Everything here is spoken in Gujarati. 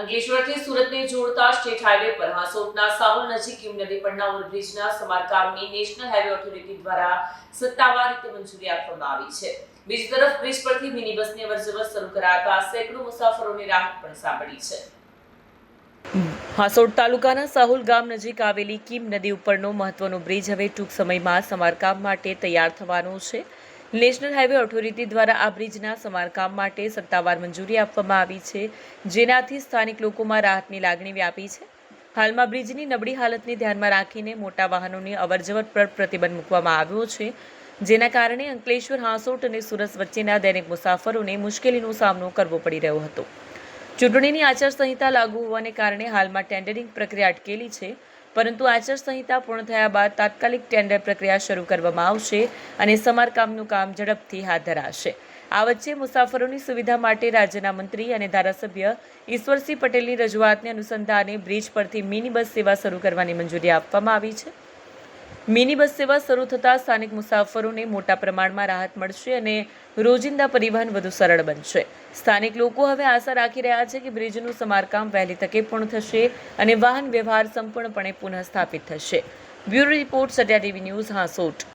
અંકલેશ્વરથી સુરતને જોડતા સ્ટેટ હાઈવે પર હાંસોટના સાહોલ નજીક હિમ નદી પરના ઓવરબ્રિજના સમારકામની નેશનલ હાઈવે ઓથોરિટી દ્વારા સત્તાવાર રીતે મંજૂરી આપવામાં આવી છે। બીજી તરફ બ્રિજ પરથી મિની બસની અવરજવર શરૂ કરાતા સેંકડો મુસાફરોની રાહત પણ સાંપડી છે। હાંસોટ તાલુકાના સાહોલ ગામ નજીક આવેલી કીમ નદી ઉપરનો મહત્વનો બ્રિજ હવે ટૂંક સમયમાં સમારકામ માટે તૈયાર થવાનો છે। નેશનલ હાઈવે ઓથોરિટી દ્વારા આ બ્રિજના સમારકામ માટે સત્તાવાર મંજૂરી આપવામાં આવી છે, જેનાથી સ્થાનિક લોકોમાં રાહતની લાગણી વ્યાપી છે। હાલમાં બ્રિજની નબળી હાલતને ધ્યાનમાં રાખીને મોટા વાહનોની અવરજવર પર પ્રતિબંધ મૂકવામાં આવ્યો છે, જેના કારણે અંકલેશ્વર, હાંસોટ અને સુરત વચ્ચેના દૈનિક મુસાફરોને મુશ્કેલીનો સામનો કરવો પડી રહ્યો હતો। ચૂંટણીની આચારસંહિતા લાગુ હોવાને કારણે હાલમાં ટેન્ડરિંગ પ્રક્રિયા અટકેલી છે, પરંતુ આચારસંહિતા પૂર્ણ થયા બાદ તાત્કાલિક ટેન્ડર પ્રક્રિયા શરૂ કરવામાં આવશે અને સમારકામનું કામ ઝડપથી હાથ ધરાશે। આ વચ્ચે મુસાફરોની સુવિધા માટે રાજ્યના મંત્રી અને ધારાસભ્ય ઈશ્વરસિંહ પટેલની રજૂઆતને અનુસંધાને બ્રિજ પરથી મિની બસ સેવા શરૂ કરવાની મંજૂરી આપવામાં આવી છે। મિની બસ સેવા શરૂ થતાં સ્થાનિક મુસાફરોને મોટા પ્રમાણમાં રાહત મળશે અને રોજિંદા પરિવહન વધુ સરળ બનશે। સ્થાનિક લોકો હવે આશા રાખી રહ્યા છે કે બ્રિજનું સમારકામ વહેલી તકે પૂર્ણ થશે અને વાહન વ્યવહાર સંપૂર્ણપણે પુનઃસ્થાપિત થશે। Bureau report, Satya TV news, Hansot.